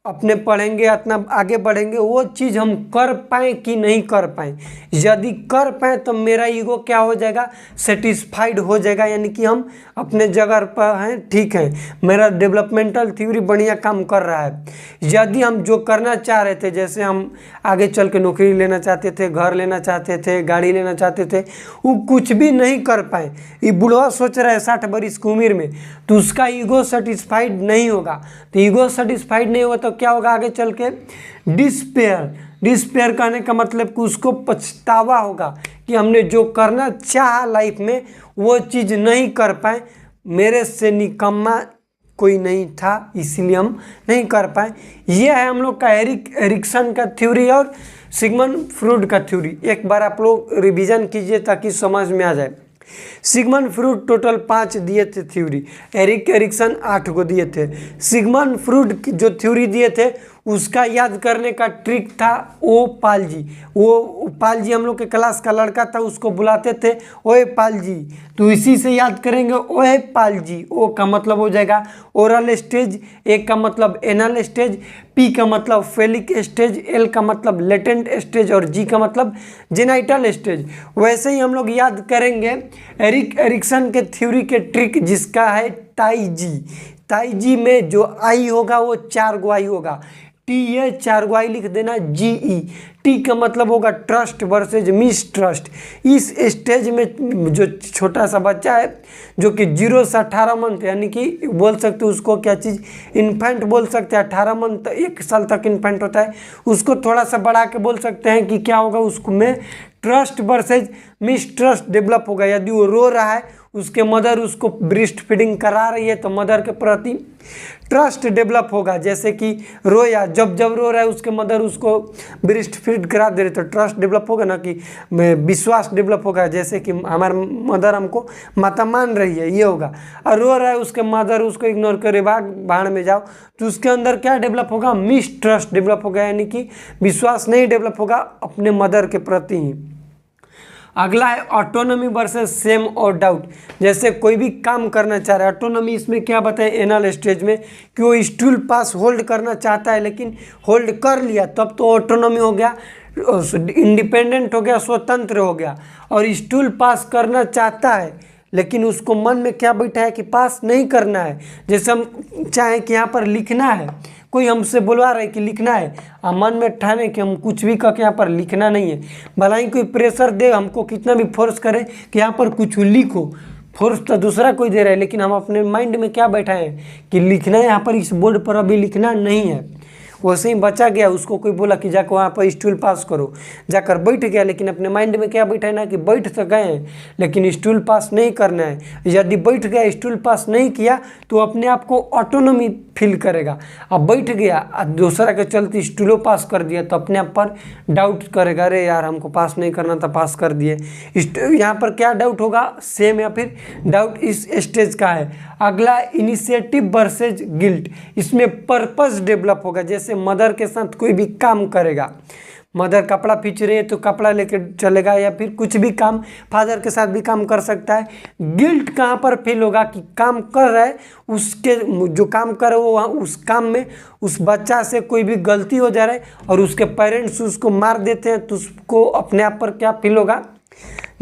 अपने पढ़ेंगे, इतना आगे बढ़ेंगे, वो चीज़ हम कर पाएँ कि नहीं कर पाएँ। यदि कर पाएँ तो मेरा ईगो क्या हो जाएगा, सेटिस्फाइड हो जाएगा, यानी कि हम अपने जगह पर हैं, ठीक है, मेरा डेवलपमेंटल थ्योरी बढ़िया काम कर रहा है। यदि हम जो करना चाह रहे थे, जैसे हम आगे चल के नौकरी लेना चाहते थे, घर लेना चाहते थे, गाड़ी लेना चाहते थे, वो कुछ भी नहीं कर पाए। ये बुढ़वा सोच रहा है 60 वर्ष की उम्र में, तो उसका ईगो सेटिस्फाइड नहीं होगा। तो ईगो सेटिस्फाइड नहीं होगा तो क्या होगा आगे चल के, डिस्पेयर। डिस्पेयर कहने का मतलब कि उसको पछतावा होगा कि हमने जो करना चाहा लाइफ में वो चीज़ नहीं कर पाए, मेरे से निकम्मा कोई नहीं था इसलिए हम नहीं कर पाए। ये है हम लोग का एरिक्सन का थ्योरी और सिगमंड फ्रूड का थ्योरी। एक बार आप लोग रिवीजन कीजिए ताकि समझ में आ जाए। सिगमंड फ्रूड टोटल 5 दिए थे थ्योरी, एरिक्सन 8 को दिए थे। सिगमंड फ्रूड जो थ्योरी दिए थे उसका याद करने का ट्रिक था ओ पालजी। वो पालजी हम लोग के क्लास का लड़का था, उसको बुलाते थे ओए पालजी, तो इसी से याद करेंगे ओए पालजी। ओ का मतलब हो जाएगा ओरल स्टेज, ए का मतलब एनल स्टेज, पी का मतलब फेलिक स्टेज, एल का मतलब लेटेंट स्टेज और जी का मतलब जेनाइटल स्टेज। वैसे ही हम लोग याद करेंगे एरिक्सन के थ्योरी के ट्रिक जिसका है टाई जी में जो आई होगा वो 4 गो आई होगा, टी ए 4 गो आई लिख देना, जी ई, टी का मतलब होगा ट्रस्ट वर्सेज मिसट्रस्ट। इस स्टेज में जो छोटा सा बच्चा है जो कि 0 से 18 मंथ यानी कि बोल सकते हो उसको क्या चीज़ इन्फेंट बोल सकते हैं, 18 मंथ 1 साल तक इन्फेंट होता है, उसको थोड़ा सा बढ़ा के बोल सकते हैं कि क्या होगा उसको में ट्रस्ट वर्सेज मिसट्रस्ट डेवलप होगा। यदि वो रो रहा है, उसके मदर उसको ब्रेस्ट फीडिंग करा रही है तो मदर के प्रति ट्रस्ट डेवलप होगा। जैसे कि रोया, जब रो रहा है उसके मदर उसको ब्रेस्ट फीड करा दे रहे तो ट्रस्ट डेवलप होगा ना, कि विश्वास डेवलप होगा, जैसे कि हमारे मदर हमको माता मान रही है, ये होगा। और रो रहा है उसके मदर उसको इग्नोर करे, भाड़ में जाओ, तो उसके अंदर क्या डेवलप होगा, मिसट्रस्ट डेवलप होगा, यानी कि विश्वास नहीं डेवलप होगा अपने मदर के प्रति ही। अगला है ऑटोनॉमी वर्सेस सेम और डाउट। जैसे कोई भी काम करना चाह रहा है, ऑटोनॉमी इसमें क्या बताएं एनल स्टेज में कि वो स्टूल पास होल्ड करना चाहता है लेकिन होल्ड कर लिया, तब तो ऑटोनॉमी हो गया, इंडिपेंडेंट हो गया, स्वतंत्र हो गया। और स्टूल पास करना चाहता है लेकिन उसको मन में क्या बैठा है कि पास नहीं करना है। जैसे हम चाहें कि यहाँ पर लिखना है, कोई हमसे बुलवा रहा है कि लिखना है, मन में ठाने कि हम कुछ भी करके यहाँ पर लिखना नहीं है, भला ही कोई प्रेशर दे हमको, कितना भी फोर्स करे कि यहाँ पर कुछ लिखो, फोर्स तो दूसरा कोई दे रहा है लेकिन हम अपने माइंड में क्या बैठा है कि लिखना है, यहाँ पर इस बोर्ड पर अभी लिखना नहीं है। वैसे ही बचा गया, उसको कोई बोला कि जाकर वहाँ पर स्टूल पास करो, जाकर बैठ गया, लेकिन अपने माइंड में क्या बैठा है ना कि बैठ तो गए हैं लेकिन स्टूल पास नहीं करना है। यदि बैठ गया, स्टूल पास नहीं किया तो अपने आप को ऑटोनॉमी फील करेगा। अब बैठ गया, दूसरा के चलते स्टूलों पास कर दिया तो अपने आप पर डाउट करेगा, अरे यार हमको पास नहीं करना था, पास कर दिए। यहाँ पर क्या डाउट होगा, सेम या फिर डाउट इस स्टेज का है। अगला इनिशिएटिव वर्सेज गिल्ट, इसमें पर्पस डेवलप होगा। जैसे मदर के साथ कोई भी काम करेगा, मदर कपड़ा खींच रही है तो कपड़ा लेके चलेगा, या फिर कुछ भी काम फादर के साथ भी काम कर सकता है। गिल्ट कहाँ पर फील होगा कि काम कर रहा है, उसके जो काम कर रहे वो उस काम में उस बच्चा से कोई भी गलती हो जा रहा है और उसके पेरेंट्स उसको मार देते हैं तो उसको अपने आप पर क्या फील होगा,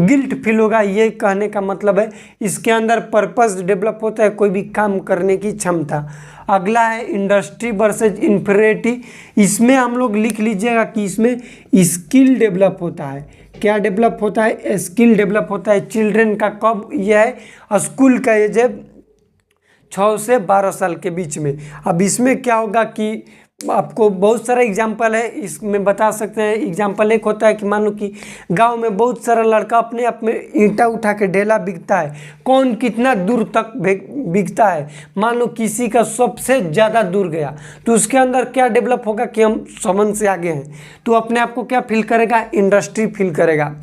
गिल्ट फील होगा। ये कहने का मतलब है इसके अंदर पर्पस डेवलप होता है, कोई भी काम करने की क्षमता। अगला है इंडस्ट्री वर्सेज इंफीरियरिटी, इसमें हम लोग लिख लीजिएगा कि इसमें स्किल डेवलप होता है। क्या डेवलप होता है, स्किल डेवलप होता है। चिल्ड्रन का कब यह है, स्कूल का एज है 6 से 12 साल के बीच में। अब इसमें क्या होगा कि आपको बहुत सारा एग्जाम्पल है, इसमें बता सकते हैं। एग्जाम्पल एक होता है कि मान लो कि गांव में बहुत सारा लड़का अपने आप में ईंटा उठा के ढेला बिकता है, कौन कितना दूर तक बिकता है, मान लो किसी का सबसे ज़्यादा दूर गया तो उसके अंदर क्या डेवलप होगा कि हम समन से आगे हैं, तो अपने आप को क्या फील करेगा, इंडस्ट्री फील करेगा।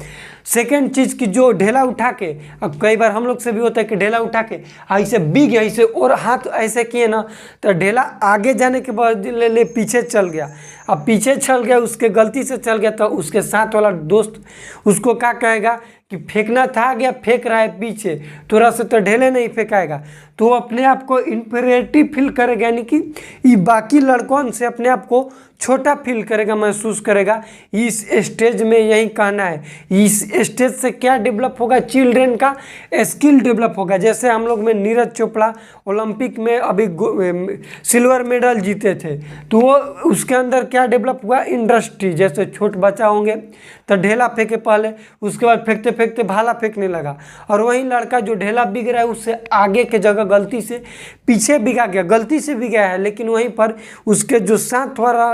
सेकेंड चीज़ कि जो ढेला उठा के, अब कई बार हम लोग से भी होता है कि ढेला उठा के ऐसे बिग ऐसे और हाथ ऐसे किए ना तो ढेला आगे जाने के बाद ले पीछे चल गया। अब पीछे चल गया, उसके गलती से चल गया तो उसके साथ वाला दोस्त उसको क्या कहेगा कि फेंकना था गया, फेंक रहा है पीछे, थोड़ा सा तो ढेले नहीं फेंकाएगा, तो अपने आप को इंफीरियरिटी फील करेगा, यानी कि ये बाकी लड़कों से अपने आप को छोटा फील करेगा, महसूस करेगा। इस स्टेज में यही कहना है। इस स्टेज से क्या डेवलप होगा, चिल्ड्रन का स्किल डेवलप होगा। जैसे हम लोग में नीरज चोपड़ा ओलंपिक में अभी सिल्वर मेडल जीते थे, तो वो उसके अंदर क्या डेवलप हुआ, इंडस्ट्री। जैसे छोट बच्चा होंगे तो ढेला फेंके पहले, उसके बाद फेंकते फेंकते भाला फेंकने लगा, और वहीं लड़का जो ढेला बिग रहा है उससे आगे के जगह गलती से पीछे बिगा गया, गलती से भी गया है, लेकिन वहीं पर उसके जो साथ वाला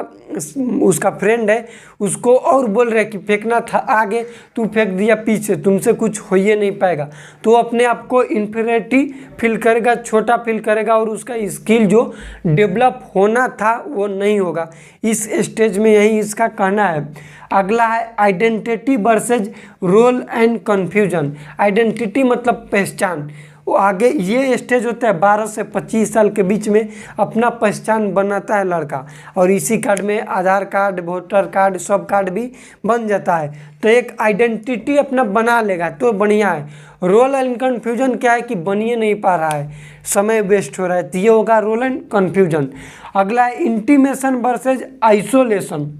उसका फ्रेंड है उसको और बोल रहे कि फेंकना था आगे, तू फेंक दिया पीछे, तुमसे कुछ हो ही नहीं पाएगा। तो अपने आप को इन्फीरियरिटी फील करेगा, छोटा फील करेगा, और उसका स्किल जो डेवलप होना था वो नहीं होगा। इस स्टेज में यही इसका कहना है। अगला है identity versus role and confusion. Identity मतलब पहचान, वो आगे ये स्टेज होता है 12 से 25 साल के बीच में अपना पहचान बनाता है लड़का, और इसी कार्ड में आधार कार्ड, वोटर कार्ड, सब कार्ड भी बन जाता है। तो एक आइडेंटिटी अपना बना लेगा तो बढ़िया है। रोल एंड कन्फ्यूजन क्या है कि बनिए नहीं पा रहा है, समय वेस्ट हो रहा है, तो ये होगा रोल एंड कन्फ्यूजन। अगला है इंटीमेशन वर्सेज आइसोलेशन।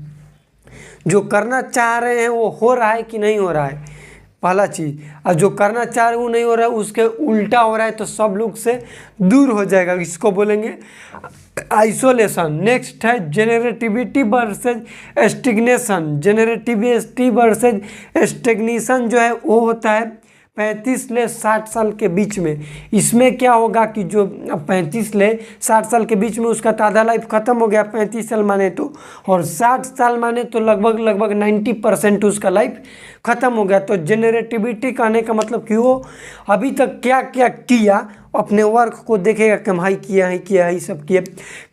जो करना चाह रहे हैं वो हो रहा है कि नहीं हो रहा है, पहला चीज़, और जो करना चाह रहे वो नहीं हो रहा है, उसके उल्टा हो रहा है, तो सब लोग से दूर हो जाएगा, इसको बोलेंगे आइसोलेशन। नेक्स्ट है जेनरेटिविटी वर्सेज स्टिग्नेशन। जेनरेटिविटी वर्सेज स्टिग्नेशन जो है वो होता है 35 से 60 साल के बीच में। इसमें क्या होगा कि जो 35 से 60 साल के बीच में उसका तो आधा लाइफ खत्म हो गया 35 साल माने तो, और 60 साल माने तो लगभग 90% उसका लाइफ खत्म हो गया। तो जेनरेटिविटी कहने का मतलब कि वो अभी तक क्या क्या किया, अपने वर्क को देखेगा, कमाई किया है, किया है, सब किया,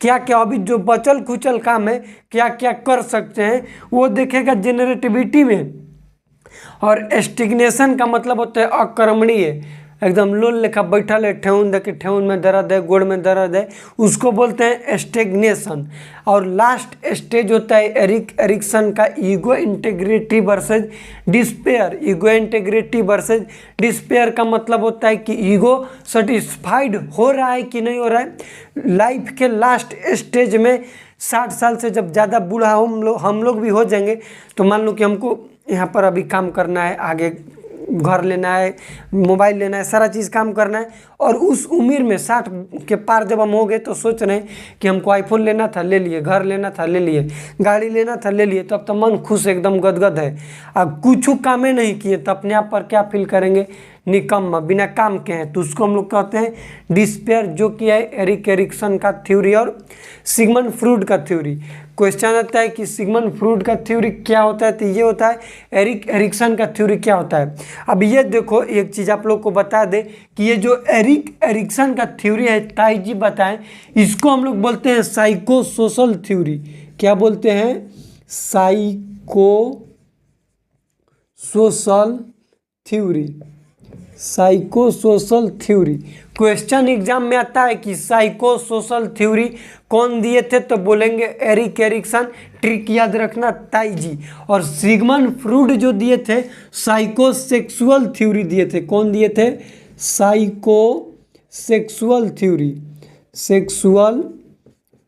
क्या क्या अभी जो बचल खुचल काम है क्या क्या कर सकते हैं वो देखेगा जेनरेटिविटी में। और स्टिग्नेशन का मतलब होता है अकर्मणीय, एकदम लोल लेखा बैठल है, ठेहुन देखे ठेहुन में दर्द है, गोड़ में दर्द है, उसको बोलते हैं स्टिग्नेशन। और लास्ट स्टेज होता है एरिक्सन का ego integrity versus despair. Ego integrity versus despair का मतलब होता है कि ईगो सेटिस्फाइड हो रहा है कि नहीं हो रहा है। लाइफ के लास्ट स्टेज में 60 साल से जब ज़्यादा बूढ़ा हम लोग भी हो जाएंगे, तो मान लो कि हमको यहाँ पर अभी काम करना है, आगे घर लेना है, मोबाइल लेना है, सारा चीज़ काम करना है, और उस उम्र में 60 के पार जब हम हो गए तो सोच रहे हैं कि हमको आईफोन लेना था, ले लिए, घर लेना था, ले लिए, गाड़ी लेना था, ले लिए, तो अब तो मन खुश एकदम गदगद है। अब कुछ कामें नहीं किए तो अपने आप पर क्या फील करेंगे, निकम्मा, बिना काम के हैं, तो उसको हम लोग कहते हैं डिस्पेयर, जो कि है एरिक्सन का थ्योरी और सिगमंड फ्रूड का थ्योरी। क्वेश्चन आता है कि सिगमंड फ्रूड का थ्योरी क्या होता है, तो ये होता है एरिक्सन का थ्योरी क्या होता है। अब ये देखो एक चीज़ आप लोग को बता दें कि ये जो एरिक्सन का थ्योरी है, ताई जी बताएं, इसको हम लोग बोलते हैं साइको सोशल थ्योरी। क्या बोलते हैं, psycho social theory, psycho social theory. Question exam में आता है कि साइको सोशल थ्योरी कौन दिए थे, तो बोलेंगे एरिक्सन, ट्रिक याद रखना ताई जी। और सिगमंड फ्रूड जो दिए थे साइको सेक्सुअल थ्योरी दिए थे, कौन दिए थे, psycho sexual theory, sexual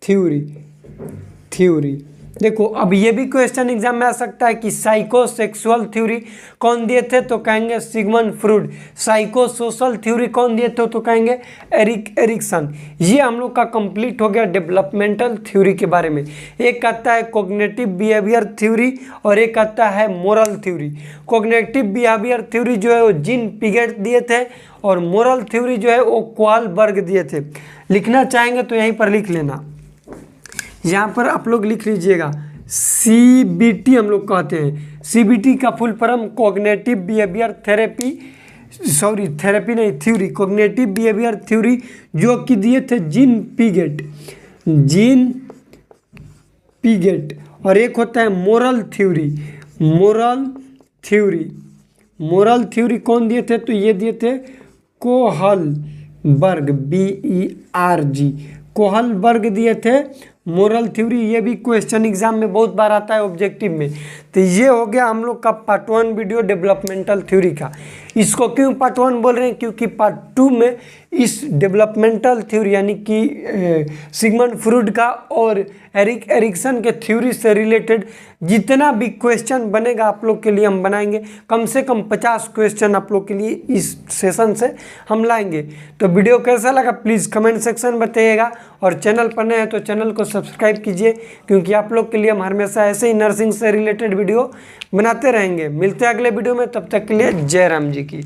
theory. देखो अब ये भी क्वेश्चन एग्जाम में आ सकता है कि साइको सेक्सुअल थ्योरी कौन दिए थे, तो कहेंगे Sigmund Freud. Psycho social theory कौन दिए थे, तो कहेंगे एरिक्सन। ये हम लोग का कंप्लीट हो गया डेवलपमेंटल थ्योरी के बारे में। एक आता है कोग्निटिव बिहेवियर थ्योरी और एक आता है moral theory. Cognitive behaviour theory जो है वो जीन पिगेट दिए थे, और मोरल थ्योरी जो है वो कोलबर्ग दिए थे। लिखना चाहेंगे तो यहीं पर लिख लेना, यहाँ पर आप लोग लिख लीजिएगा CBT हम लोग कहते हैं। CBT का full form cognitive behaviour therapy, sorry therapy नहीं, थ्योरी, कोग्निटिव बिहेवियर थ्योरी, जो कि दिए थे जीन पिगेट। और एक होता है मोरल थ्योरी। मोरल थ्योरी कौन दिए थे, तो ये दिए थे कोहलबर्ग, BERG, कोहलबर्ग दिए थे मोरल थ्योरी। ये भी क्वेश्चन एग्जाम में बहुत बार आता है ऑब्जेक्टिव में। तो ये हो गया हम लोग का पार्ट 1 वीडियो डेवलपमेंटल थ्योरी का। इसको क्यों पार्ट 1 बोल रहे हैं, क्योंकि पार्ट 2 में इस डेवलपमेंटल थ्योरी यानी कि सिगमंड फ्रॉइड का और एरिक एरिक्सन के थ्योरी से रिलेटेड जितना भी क्वेश्चन बनेगा आप लोग के लिए हम बनाएंगे। कम से कम 50 क्वेश्चन आप लोग के लिए इस सेशन से हम लाएंगे। तो वीडियो कैसा लगा प्लीज़ कमेंट सेक्शन में बताइएगा, और चैनल पर नए हैं तो चैनल को सब्सक्राइब कीजिए, क्योंकि आप लोग के लिए हम हमेशा ऐसे ही नर्सिंग से रिलेटेड वीडियो बनाते रहेंगे। मिलते हैं अगले वीडियो में, तब तक के लिए जय राम जी की।